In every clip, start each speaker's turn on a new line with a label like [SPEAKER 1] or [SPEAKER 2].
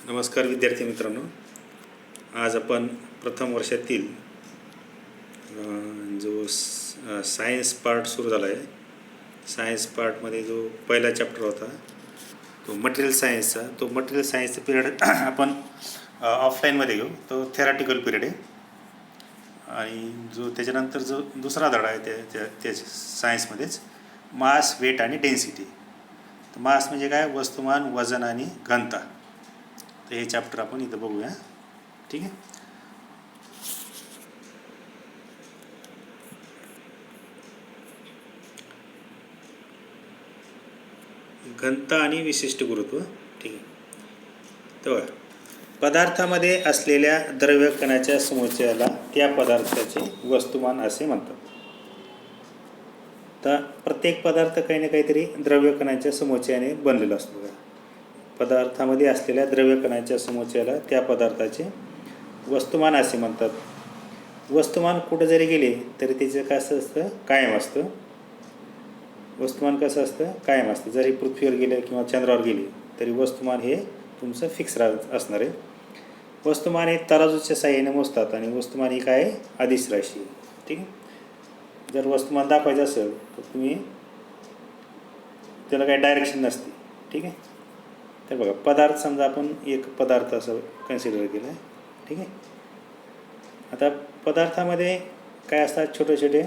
[SPEAKER 1] नमस्कार विद्यार्थी मित्रांनो, आज आपण प्रथम वर्षातील जो सायन्स पार्ट सुरू झाला आहे. सायन्स पार्टमध्ये जो पहिला चॅप्टर होता तो मटेरियल सायन्सचा, तो मटेरियल सायन्सचा पिरियड आपण ऑफलाईनमध्ये घेऊ. तो थेरॅटिकल पिरियड आहे. आणि जो त्याच्यानंतर जो दुसरा धडा आहे त्या सायन्समध्येच मास, वेट आणि डेन्सिटी. तर मास म्हणजे काय? वस्तुमान, वजन आणि घनता. तर हे चॅप्टर आपण इथं बघूया. ठीक आहे. घनता आणि विशिष्ट गुरुत्व. ठीक आहे. तर पदार्थामध्ये असलेल्या द्रव्य कणाच्या समुच्चयाला त्या पदार्थाचे वस्तुमान असे म्हणतात. तर प्रत्येक पदार्थ काही ना काहीतरी द्रव्य कणाच्या समुच्चयाने बनलेला असतो. पदार्थामध्ये असलेल्या द्रव्य कणाच्या समुच्चयाला त्या पदार्थाचे वस्तुमान असे म्हणतात. वस्तुमान कुठं जरी गेले तरी त्याचं कसं असतं? कायम असतं. वस्तुमान कसं असतं? कायम असतं. जरी पृथ्वीवर गेले किंवा चंद्रावर गेले तरी वस्तुमान हे तुमचं फिक्स असणार आहे. वस्तुमान हे तराजूच्या साह्याने मोजतात आणि वस्तुमान ही काय? अदिश राशी. ठीक आहे. जर वस्तुमान दाखवायचं असेल तर तुम्ही त्याला काही डायरेक्शन नसते. ठीक आहे. तर बघा, पदार्थ समजा आपण एक पदार्थ असं कन्सिडर केलं आहे. ठीक आहे. आता पदार्थामध्ये काय असतात? छोटे छोटे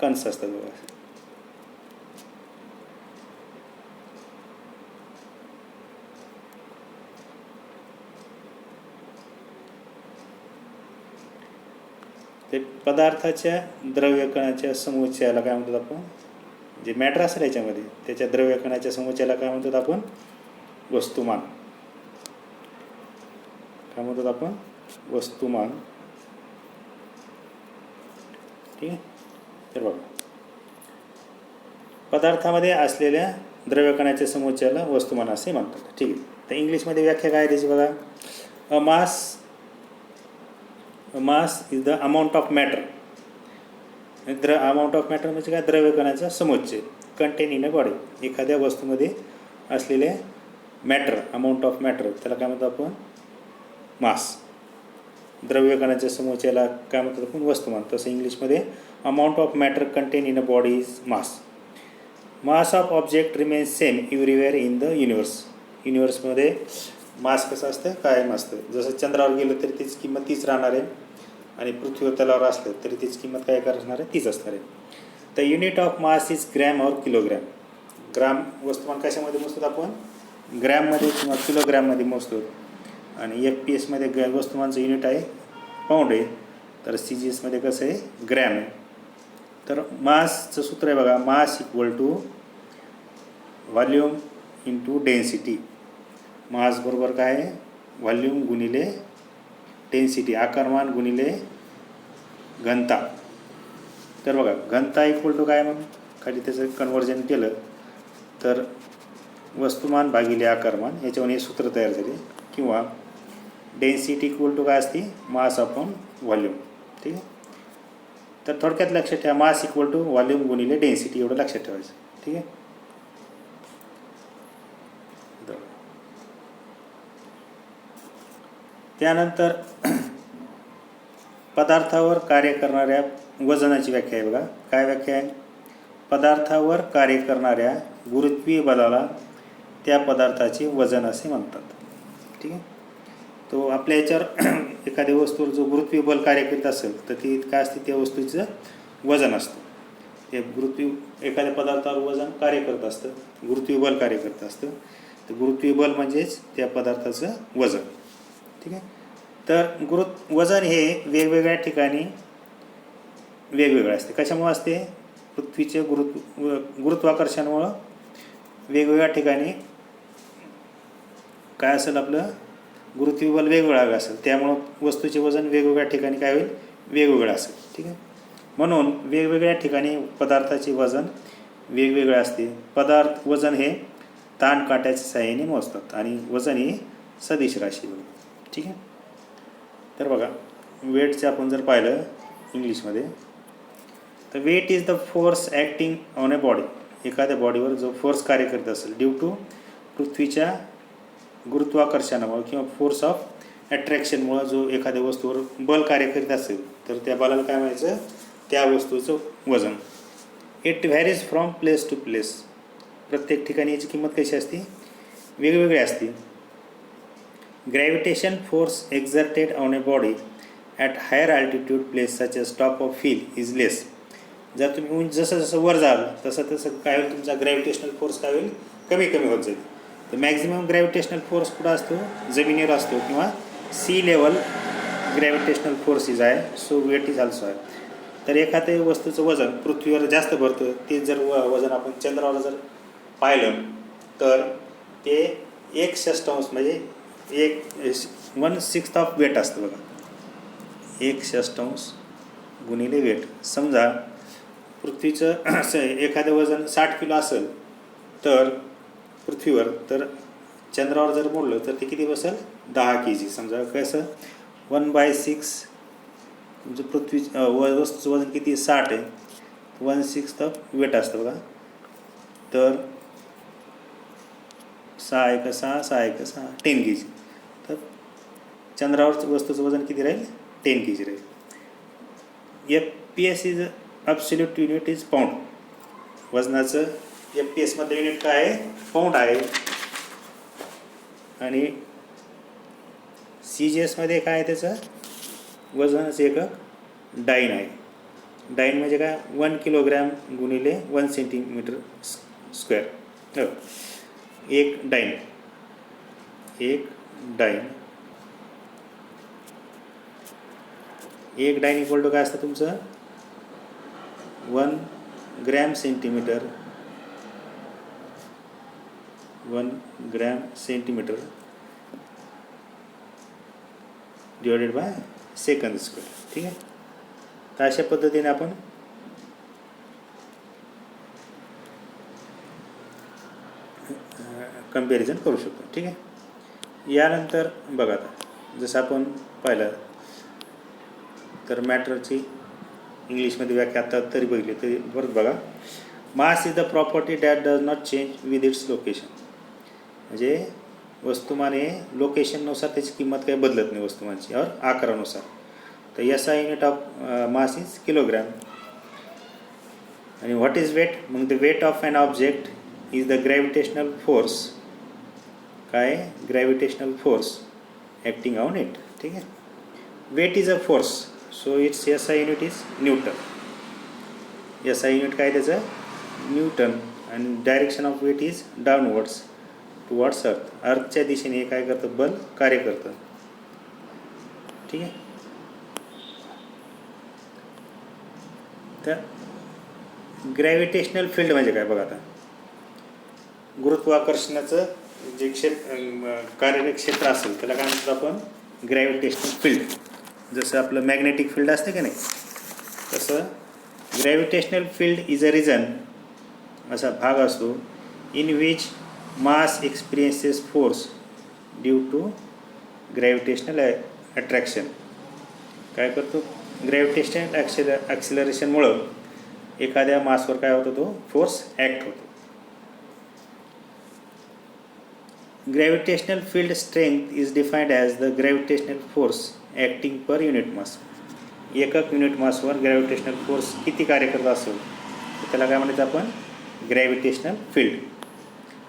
[SPEAKER 1] कणस असतात बघा. ते पदार्थाच्या द्रव्य कणाच्या समुच्चयाला काय म्हणतात आपण? जे मॅटर असेल याच्यामध्ये त्याच्या द्रव्य कणाच्या समुच्चयाला काय म्हणतात आपण? वस्तुमान. काय म्हणतात आपण? वस्तुमान. ठीक आहे. तर बघा, पदार्थामध्ये असलेल्या द्रव्य कणाच्या समुच्चयाला वस्तुमान असे म्हणतात. ठीक आहे. तर इंग्लिशमध्ये व्याख्या काय त्याची बघा. A mass is the amount of matter. Amount of matter म्हणजे काय? द्रव्य कणाचा समुच्चय. Contain in a body. एखाद्या वस्तूमध्ये असलेले मॅटर, अमाऊंट ऑफ मॅटर, त्याला काय म्हणतो आपण? मास. द्रव्य कणाच्या समुच्चयाला काय म्हणतात आपण? वस्तुमान. तसं इंग्लिशमध्ये amount of matter contain in a body is mass. Mass of object remains same everywhere in the universe. युनिवर्समध्ये मास कसं असतं? कायम असतं. जसं चंद्रावर गेलं तरी तीच किंमत तीच राहणार आहे आणि पृथ्वीवर तलावर असलं तरी तीच किंमत काय असणार आहे? तीच असणार आहे. The unit of mass is gram और किलोग्रॅम. ग्राम वस्तुमान कशामध्ये मोजतात आपण? ग्रॅममध्ये किंवा किलोग्रॅममध्ये मोजतो. आणि FPS वस्तुमानचं युनिट आहे पाऊंड आहे. तर CGSमध्ये कसं आहे? ग्रॅम आहे. तर मासचं सूत्र आहे बघा. Mass equal to volume into density. Mass बरोबर काय आहे? व्हॉल्यूम गुणिले डेन्सिटी, आकारमान गुणिले घनता. तर बघा, घनता इक्वल टू काय? मग खाली त्याचं कन्व्हर्जन केलं तर वस्तुमान भागिले आकारमान, याच्यावर हे सूत्र तयार झाले. किंवा डेन्सिटी इक्वल टू काय असते? Mass upon volume. ठीक आहे. तर थोडक्यात लक्षात ठेवा, मास इक्वल टू व्हॉल्यूम गुणिले डेन्सिटी, एवढं लक्षात ठेवायचं. ठीक आहे. त्यानंतर पदार्थावर कार्य करणाऱ्या वजनाची व्याख्या आहे बघा. काय व्याख्या आहे? पदार्थावर कार्य करणाऱ्या गुरुत्वीय बलाला त्या पदार्थाचे वजन असे म्हणतात. ठीक आहे. तो आपल्या याच्यावर एखाद्या वस्तूवर जो गुरुत्वीय बल कार्य करीत असेल तर ती काय असते? त्या वस्तूचं वजन असतं. ते एखाद्या पदार्थावर वजन कार्य करत असतं, गुरुत्वीय बल कार्य करत असतं. तर गुरुत्वीय बल म्हणजेच त्या पदार्थाचं वजन. ठीक आहे. तर वजन हे वेगवेगळ्या ठिकाणी वेगवेगळे असते. कशामुळे असते? पृथ्वीचे गुरुत्वाकर्षणामुळं वेगवेगळ्या ठिकाणी काय असेल? आपलं गुरुत्वीय बल वेगवेगळं असेल. त्यामुळं वस्तूचे वजन वेगवेगळ्या ठिकाणी काय होईल? वेगवेगळं असेल. ठीक आहे. म्हणून वेगवेगळ्या ठिकाणी पदार्थाचे वजन वेगवेगळे असते. वजन हे ताण काट्याच्या साहाय्याने मोजतात आणि वजन ही सदिश राशी बघा. ठीक आहे. तर बघा, वेटचे आपण जर पाहिलं इंग्लिशमध्ये तर weight is the force acting on a body. एखाद्या बॉडीवर जो फोर्स कार्य करत असेल ड्यू टू पृथ्वीच्या गुरुत्वाकर्षणामुळे किंवा फोर्स ऑफ अट्रॅक्शनमुळं जो एखाद्या वस्तूवर बल कार्य करीत असेल तर त्या बलाला काय म्हणायचं, त्या वस्तूचं वजन. It varies from place to place. प्रत्येक ठिकाणी याची किंमत कशी असते, वेगवेगळी असते. Gravitation force exerted on a body at higher altitude place such as top of hill is less. जर तुम्ही जसं जसं वर जाल तसं तसं काय होईल, तुमचा ग्रॅव्हिटेशनल फोर्स काय होईल, कमी कमी होत जाईल. तर मॅक्झिमम ग्रॅव्हिटेशनल फोर्स कुठं असतो, जमिनीवर असतो किंवा सी लेवल ग्रॅव्हिटेशनल फोर्सेस आहे. सो वेट इज ऑल्सो आहे. तर एखाद्या वस्तूचं वजन पृथ्वीवर जास्त भरतं, ते जर वजन आपण चंद्रावर जर पाहिलं तर ते 1/6 म्हणजे 1/6 ऑफ वेट असतं बघा. 1/6 गुणिले वेट. समजा पृथ्वीचं एखादं वजन 60 किलो असेल तर पृथ्वीवर, तर चंद्रावर जर मोडलं तर ते किती बसेल, 10 kg. समजा कसं 1/6 तुमचं पृथ्वी वस्तूचं वजन किती 60 आहे, 1/6 ऑफ वेट असतं बघा. तर 6 × 6 6 × 6 10 kg. तर चंद्रावर वस्तूचं वजन किती राहील, 10 kg राहील. FPS is absolute unit is pound. वजनाचं FPS मधलं युनिट काय आहे, पाऊंड आहे. आणि CGS मध्ये काय आहे, त्याचं वजनाचं एकक डाईन आहे. डाईन म्हणजे काय, 1 किलोग्रॅम गुणिले 1 सेंटीमीटर स्क्वेअर. एक डाईन इक्वल टू काय असतं तुमचं, 1 gram centimetre divided by second square. ठीक आहे. तर अशा पद्धतीने आपण कंपॅरिझन करू शकतो. ठीक आहे. यानंतर बघा, आता जसं आपण पाहिलं तर मॅटरची इंग्लिशमध्ये व्याख्या आता तरी बघितली तरी परत बघा. मास is the property that does not change with its location. म्हणजे वस्तुमान हे लोकेशननुसार त्याची किंमत काही बदलत नाही वस्तुमानची और आकारानुसार. तर SI unit of mass is kilogram. आणि व्हॉट इज वेट, मग the weight of an object is the gravitational force. काय, gravitational force acting on it. ठीक आहे. Weight is a force, so it's SI unit is newton. SI unit काय त्याचं, newton. आणि direction of weight is downwards towards Earth. अर्थच्या दिशेने हे काय करतं, बल कार्य करतं. ठीक आहे. तर ग्रॅव्हिटेशनल फील्ड म्हणजे काय बघा. आता गुरुत्वाकर्षणाचं जे कार्यरत क्षेत्र असेल त्याला काय म्हणतो आपण, ग्रॅव्हिटेशनल फील्ड. जसं आपलं मॅग्नेटिक फील्ड असते की नाही, तसं gravitational field is a region, असा भाग असतो, in which mass experiences force due to gravitational attraction. काय करतो, ग्रॅव्हिटेशनल ॲक्सिलरेशनमुळं एखाद्या मासवर काय होतो, तो फोर्स ॲक्ट होतो. Gravitational field strength is defined as the gravitational force acting per unit mass. एकक युनिट मासवर ग्रॅव्हिटेशनल फोर्स किती कार्य करत असेल तर त्याला काय म्हणायचं आपण, ग्रॅव्हिटेशनल फील्ड.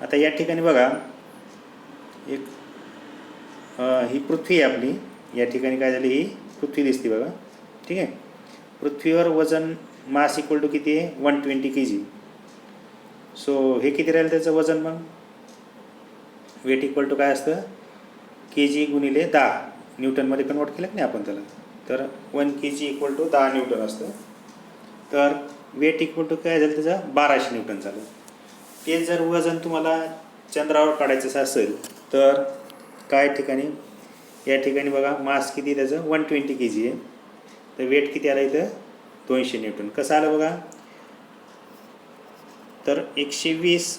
[SPEAKER 1] आता या ठिकाणी बघा, एक ही पृथ्वी आहे आपली. या ठिकाणी काय झाली, ही पृथ्वी दिसते बघा. ठीक आहे. पृथ्वीवर वजन मास इक्वल टू किती आहे, 120 kg. सो हे किती राहील त्याचं वजन, मग वेट इक्वल टू काय असतं, kg गुणिले 10. न्यूटनमध्ये कन्वर्ट केलं की नाही आपण त्याला, तर 1 kg इक्वल टू 10 न्यूटन असतं. तर वेट इक्वल टू काय झालं त्याचं, 1200 न्यूटन झालं. ते जर वजन तुम्हाला चंद्रावर काढायचं असेल तर काय ठिकाणी, या ठिकाणी बघा मास किती त्याचं 120 kg आहे. तर वेट किती आलं इथं, 200 न्यूटन. कसं आलं बघा, तर 120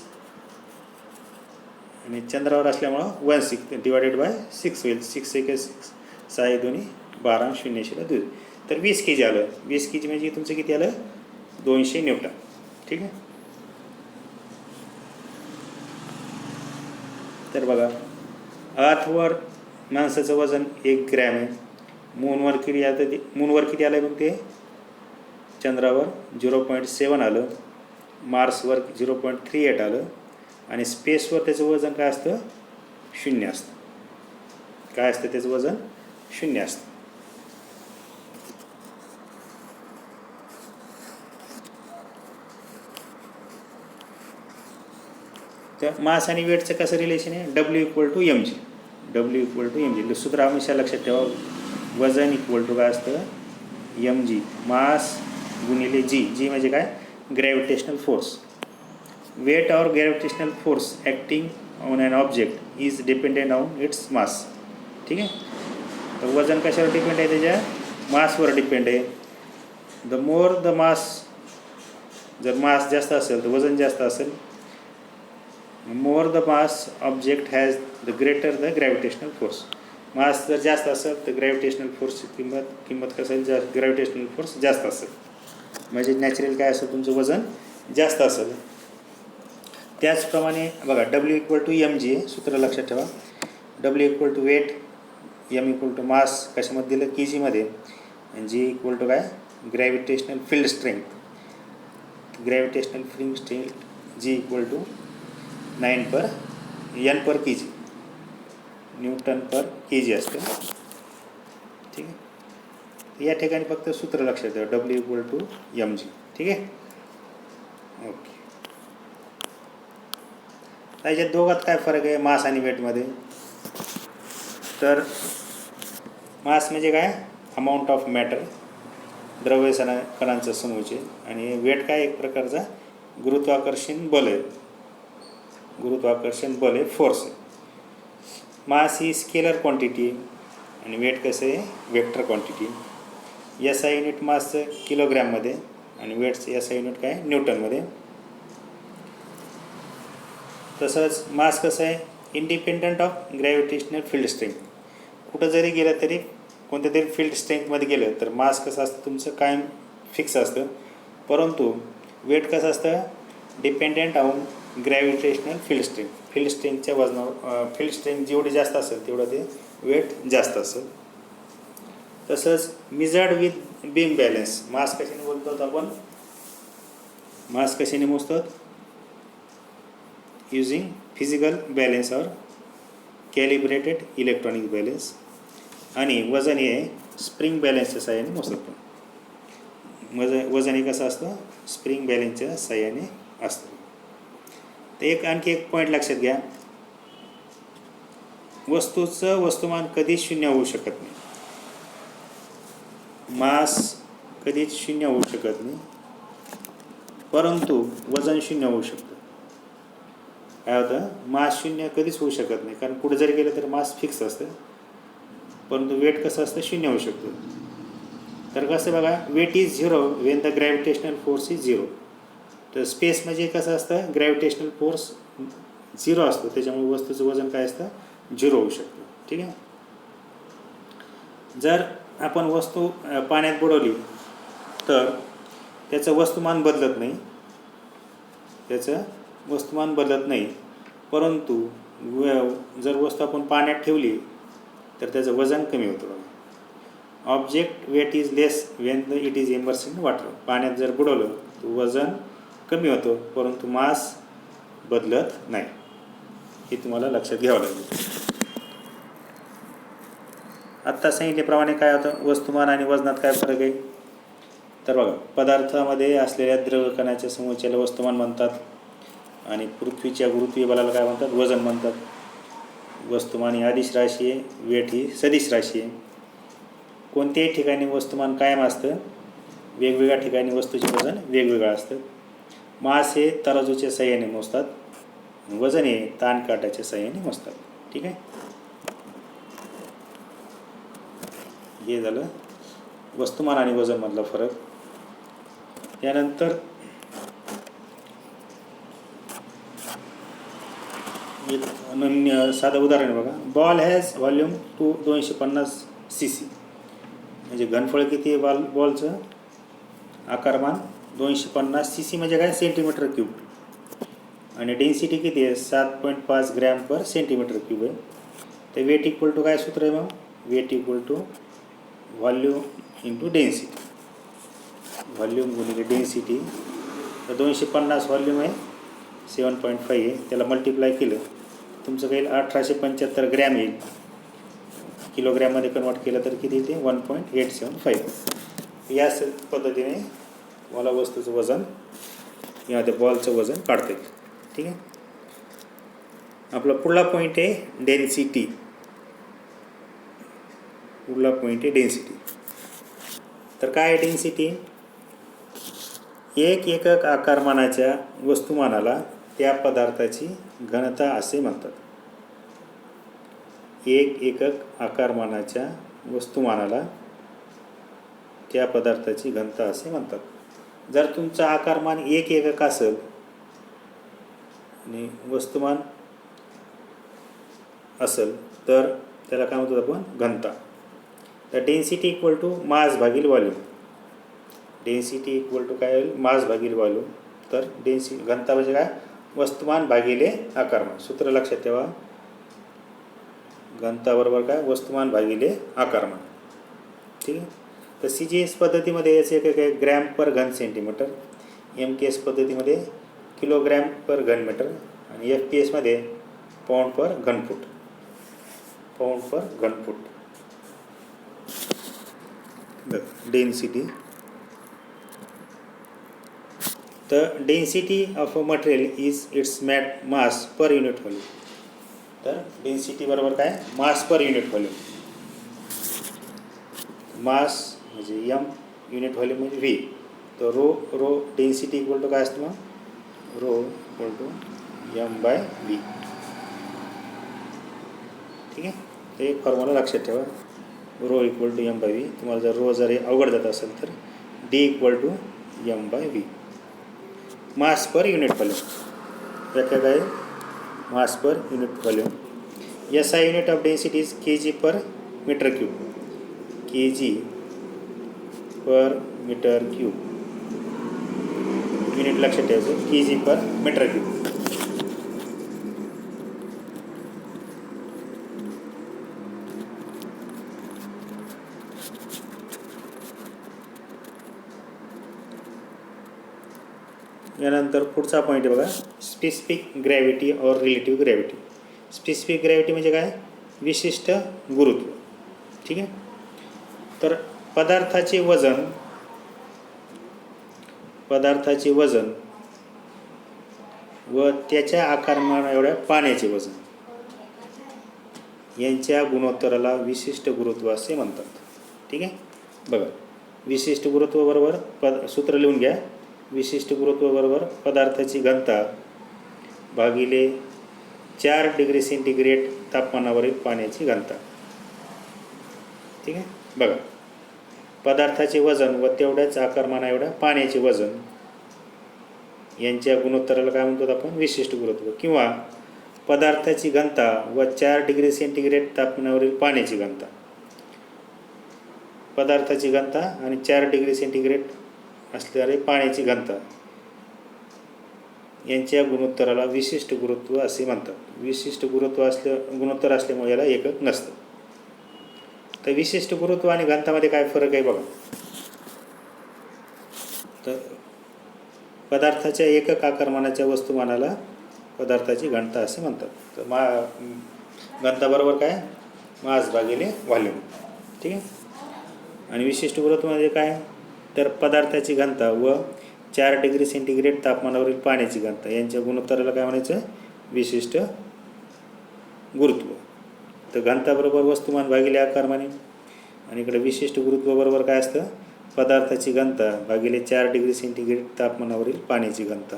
[SPEAKER 1] आणि चंद्रावर असल्यामुळं 16 डिवायडेड बाय 6 होईल. 6 × 6 6 2 12 0 0 2. तर 20 kg आलं. 20 kg म्हणजे तुमचं किती आलं, 200 न्यूटन. ठीक आहे. तर बघा, अर्थवर माणसाचं वजन 1 ग्रॅम आहे. मूनवर किती आलं मूनवर किती आलं मग ते चंद्रावर 0.7 आलं, मार्सवर 0.38 आलं आणि स्पेसवर त्याचं वजन काय असतं 0 असतं. काय असतं त्याचं वजन 0 असतं. तर मास आणि वेटचं कसं रिलेशन आहे W = mg. सूत्र हमेशा लक्षात ठेवा. वजन इक्वल टू काय असतं mg, मास गुणिले g म्हणजे काय ग्रॅव्हिटेशनल फोर्स. वेट और gravitational force acting on an object is dependent on its mass. ठीक आहे. तर वजन कशावर डिपेंड आहे त्याच्या मासवर डिपेंड आहे. द मोर द मास, जर मास जास्त असेल तर वजन जास्त असेल. More the mass object has the greater the gravitational force. Mass जर जास्त असेल तर ग्रॅव्हिटेशनल फोर्सची किंमत कसं असेल ग्रॅव्हिटेशनल फोर्स जास्त असेल. म्हणजे नॅचरल काय असेल तुमचं वजन जास्त असेल. त्याचप्रमाणे बघा W = mg आहे. सूत्र लक्षात ठेवा. W = वेट, m = मास कशामध्ये दिलं kg आणि g = काय gravitational field strength. Gravitational field strength g = 9/N/kg, N/kg असतं. ठीक आहे. या ठिकाणी फक्त सूत्र लक्षात ठेवा W = mg. ठीक आहे. ओके. त्याच्यात दोघात काय फरक आहे मास आणि वेटमध्ये. तर मास म्हणजे काय अमाऊंट ऑफ मॅटर, द्रव्य कणांचा समूहचे. आणि वेट काय एक प्रकारचा गुरुत्वाकर्षण बल आहे. गुरुत्वाकर्षण बल आहे, फोर्स आहे. मास ही स्केलर क्वांटिटी आणि वेट कसं आहे वेक्टर क्वांटिटी. SI युनिट मासचं किलोग्रॅममध्ये आणि वेटचं SI युनिट काय न्यूटनमध्ये. तसंच मास कसं आहे independent of gravitational field strength. कुठं जरी गेलं तरी कोणत्या तरी फील्ड स्ट्रेंथमध्ये गेलं तर मास कसं असतं तुमचं कायम फिक्स असतं. परंतु वेट कसं असतं dependent on gravitational field strength. Field स्ट्रेंथच्या वजनावर फील्ड स्ट्रेंथ जेवढी जास्त असेल तेवढं ते वेट जास्त असेल. तसंच measured with beam balance. Mass कशाने बोलतो आपण मास कशाने मोजतो using physical balance or calibrated electronic balance. आणि वजन हे स्प्रिंग बॅलन्सच्या साहाय्याने मोजतो. वजन हे कसं असतं स्प्रिंग बॅलन्सच्या साहाय्याने असतं. तर आणखी एक पॉईंट लक्षात घ्या. वस्तूचं वस्तुमान कधीच 0 होऊ शकत नाही. मास कधीच 0 होऊ शकत नाही, परंतु वजन 0 होऊ शकतं. काय होतं मास 0 कधीच होऊ शकत नाही, कारण पुढे जरी गेलं तर मास फिक्स असतं. परंतु वेट कसं असतं 0 होऊ शकतं. तर कसं बघा weight is 0 when the gravitational force is 0. तर स्पेस म्हणजे कसं असतं ग्रॅव्हिटेशनल फोर्स 0 असतो, त्याच्यामुळे वस्तूचं वजन काय असतं 0 होऊ शकतं. ठीक आहे. जर आपण वस्तू पाण्यात बुडवली तर त्याचं वस्तुमान बदलत नाही. परंतु जर वस्तू आपण पाण्यात ठेवली तर त्याचं वजन कमी होतं. Object weight is less when it is immerse in water. पाण्यात जर बुडवलं तर वजन कमी होतं, परंतु मास बदलत नाही. हे तुम्हाला लक्षात घ्यावं लागेल. आत्ता सांगितल्याप्रमाणे काय होतं वस्तुमान आणि वजनात काय फरक आहे. तर बघा पदार्थामध्ये असलेल्या द्रव्यकणाच्या समूहाच्याला वस्तुमान म्हणतात आणि पृथ्वीच्या गुरुत्वीय बलाला काय म्हणतात वजन म्हणतात. वस्तुमान ही अदिश राशी आहे, वेट ही सदिश राशी आहे. कोणत्याही ठिकाणी वस्तुमान कायम असतं, वेगवेगळ्या ठिकाणी वस्तूचे वजन वेगवेगळं असतं. मास हे तराजूच्या साह्याने मोजतात, वजन हे ताणकाटाच्या साह्याने मोजतात. ठीक आहे. हे झालं वस्तुमान आणि वजनमधला फरक. त्यानंतर एक साधं उदाहरण बघा. Ball has volume 250 cc. म्हणजे घनफळ किती आहे बॉलचं आकारमान 250 cc म्हणजे काय सेंटीमीटर क्यूब आणि डेन्सिटी किती आहे 7.5 ग्रॅम पर सेंटीमीटर क्यूब आहे. तर वेट इक्वल टू काय सूत्र आहे मग, weight equal to volume into density, volume गुणिले डेन्सिटी. तर 250 व्हॉल्यूम आहे, 7.5 आहे, त्याला मल्टिप्लाय केलं तुमचं काही 1875 ग्रॅम येईल. किलोग्रॅममध्ये कन्वर्ट केलं तर किती येते, 1.875. या पद्धतीने मला वस्तूचं वजन किंवा त्या बॉलचं वजन काढता येईल. ठीक आहे. आपला पुढला पॉईंट आहे डेन्सिटी. पुढला पॉईंट आहे डेन्सिटी. तर काय आहे डेन्सिटी, एक एकक आकारमानाच्या वस्तुमानाला त्या पदार्थाची घनता असे म्हणतात. एक एकक आकारमानाच्या वस्तुमानाला त्या पदार्थाची घनता असे म्हणतात. जर तुमचं आकारमान एक एकक असेल आणि वस्तुमान असेल तर त्याला काय म्हणतात आपण, घनता. तर डेन्सिटी इक्वल टू मास भागिले व्हॉल्यूम. डेन्सिटी इक्वल टू काय होईल, मास भागिले व्हॉल्यूम. तर घनता म्हणजे काय, वस्तुमान भागिले आकारमान. सूत्र लक्षात ठेवा, घनता बरोबर काय, वस्तुमान भागिले आकारमान. ठीक आहे. तर CGS पद्धतीमध्ये याचे काय काय, ग्रॅम पर घन सेंटीमीटर, MKS पद्धतीमध्ये किलोग्रॅम पर घन मीटर आणि FPS पाऊंड पर घन फूट, पाऊंड पर घन फूट. डेन्सिटी. तर density of a material is its mass per unit volume. तर डेन्सिटी बरोबर काय, मास पर युनिट व्हॉल्यूम. मास म्हणजे M, युनिट व्हॉल्यूम म्हणजे V. तर रो डेन्सिटी इक्वल टू काय असतं मग, रो इक्वल टू M/V. ठीक आहे. ते एक फॉर्म्युला लक्षात ठेवा, रो इक्वल टू M/V. तुम्हाला जर रो जर अवघड जात असेल तर D equal to M/V. Mass per unit volume. व्याख्या काय, mass per unit volume. SI unit of density is kg per metre cube. kg per metre cube unit लक्षात ठेवायचं, kg पर मीटर क्यूब. यानंतर पुढचा पॉईंट आहे बघा, specific gravity और relative gravity. Specific gravity म्हणजे काय, विशिष्ट गुरुत्व. ठीक आहे. तर पदार्थाचे वजन व त्याच्या आकारमाना एवढ्या पाण्याचे वजन यांच्या गुणोत्तराला विशिष्ट गुरुत्व असे म्हणतात. ठीक आहे. बघा, विशिष्ट गुरुत्व बरोबर सूत्र लिहून घ्या. विशिष्ट गुरुत्व बरोबर पदार्थाची घनता भागिले 4 डिग्री सेंटीग्रेड तापमानावरील पाण्याची घनता. ठीक आहे. बघा, पदार्थाचे वजन व तेवढ्याच आकारमाना एवढ्या पाण्याचे वजन यांच्या गुणोत्तराला काय म्हणतो आपण, विशिष्ट गुरुत्व. किंवा पदार्थाची घनता व 4 डिग्री सेंटीग्रेड तापमानावरील पाण्याची घनता. पदार्थाची घनता आणि 4 डिग्री सेंटीग्रेड असणारे पाण्याची घनता यांच्या गुणोत्तराला विशिष्ट गुरुत्व असे म्हणतात. विशिष्ट गुणोत्तर असल्यामुळे याला एकक नसतं. तर विशिष्ट गुरुत्व आणि घनतामध्ये काय फरक आहे बघा. तर पदार्थाच्या एकक आकारमानाच्या वस्तुमानाला पदार्थाची घनता असे म्हणतात. तर घनता बरोबर काय, मास भागिले व्हॉल्यूम. ठीक आहे. आणि विशिष्ट गुरुत्व म्हणजे काय, तर पदार्थाची घनता व 4 डिग्री सेंटीग्रेड तापमानावरील पाण्याची घनता यांच्या गुणोत्तराला काय म्हणायचं, विशिष्ट गुरुत्व. तर घनता बरोबर वस्तुमान भागिले आकारमाने आणि इकडे विशिष्ट गुरुत्व बरोबर काय असतं, पदार्थाची घनता भागिले 4 डिग्री सेंटीग्रेड तापमानावरील पाण्याची घनता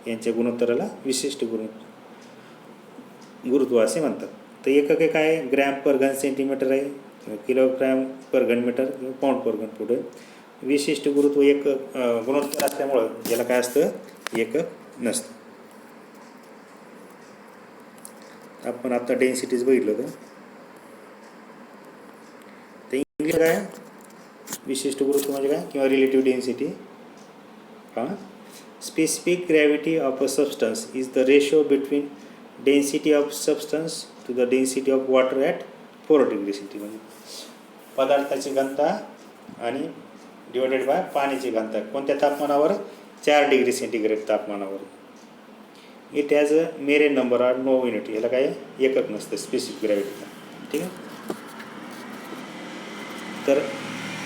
[SPEAKER 1] यांच्या गुणोत्तराला विशिष्ट गुरुत्व असे म्हणतात. तर एकक काय, ग्रॅम पर घन सेंटीमीटर आहे, किलोग्रॅम पर घन मीटर किंवा पाऊंड पर घन फूट आहे. विशिष्ट गुरुत्व एक गुणोत्तर असल्यामुळं याला काय असतं, एकक नसतं. आपण आता डेन्सिटीज बघितलं होतं. तर इंग्लिश काय, विशिष्ट गुरुत्व म्हणजे काय किंवा relative density. Specific gravity of a substance is the ratio between density of substance to the density of water at 4 degree centigrade. म्हणजे पदार्थाची घनता आणि डिवायडेड बाय पाण्याची घनता कोणत्या तापमानावर? 4 डिग्री सेंटीग्रेड तापमानावर. इट हॅज अ मेरे नंबर आर नो युनिट. याला काय एकक नसतं स्पेसिफिक ग्रॅव्हिटीला. ठीक आहे. तर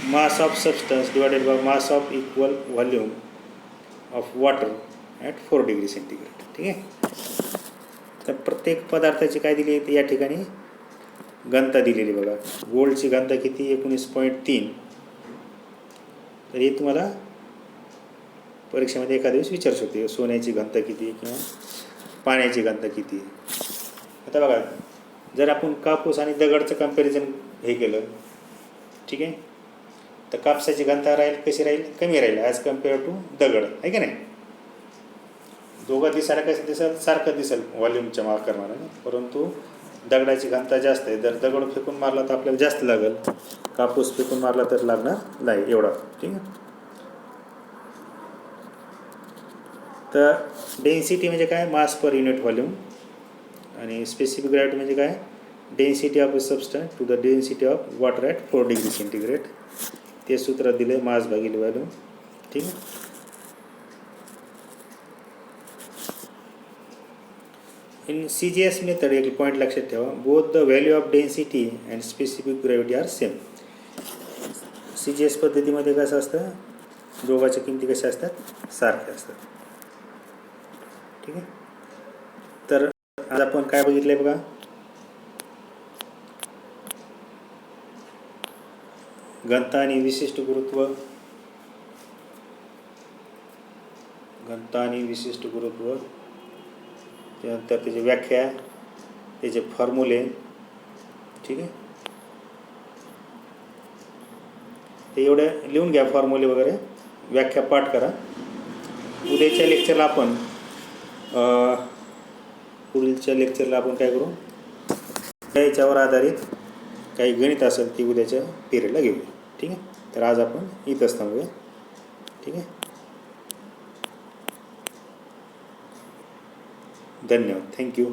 [SPEAKER 1] mass of substance divided by mass of equal volume of water at 4 degree centigrade. ठीक आहे. तर प्रत्येक पदार्थाची काय दिली आहे या ठिकाणी घनता दिलेली बघा. गोल्डची घनता किती? 19.3. तर हे तुम्हाला परीक्षेमध्ये एखाद्या दिवस विचारू शकते. सोन्याची घनता किती किंवा पाण्याची घनता किती. आता बघा, जर आपण कापूस आणि दगडचं कंपॅरिझन हे केलं, ठीक आहे, तर कापसाची घनता राहील कशी राहील? कमी राहील ॲज कम्पेअर टू दगड, आहे की नाही. दोघं दिसायला कसं दिसेल? सारखं दिसेल व्हॉल्यूमच्या मार्करमध्ये, परंतु दगडाची घनता जास्त आहे. जर दगड फेकून मारला तर आपल्याला जास्त लागेल, कापूस फेकून मारला तर लागणार नाही एवढा. ठीक आहे. तर डेन्सिटी म्हणजे काय? Mass per unit volume. आणि स्पेसिफिक ग्रॅव्हिटी म्हणजे काय? Density of a substance to the density of water at 4 degree centigrade. ते सूत्र दिले मास भागिले व्हॉल्यूम. ठीक आहे. इन CGS मेथड एक पॉईंट लक्षात ठेवा, both the value of density and specific gravity are same. CGS पद्धतीमध्ये कसं असतं? दोघांच्या किमती कशा असतात? सारख्या असतात. ठीक आहे. तर आज आपण काय बघितलं आहे बघा? घनता आणि विशिष्ट गुरुत्व. घनता आणि विशिष्ट गुरुत्व, त्यानंतर त्याची व्याख्या, त्याचे फॉर्म्युले. ठीक आहे. ते एवढं लिहून घ्या, फॉर्म्युले वगैरे, व्याख्या पाठ करा. उद्याच्या लेक्चरला आपण काय करू? याच्यावर आधारित काही गणित असेल ती उद्याच्या पिरियडला घेऊया. ठीक आहे. तर आज आपण इथंच थांबूया. ठीक आहे. धन्यवाद. थँक्यू.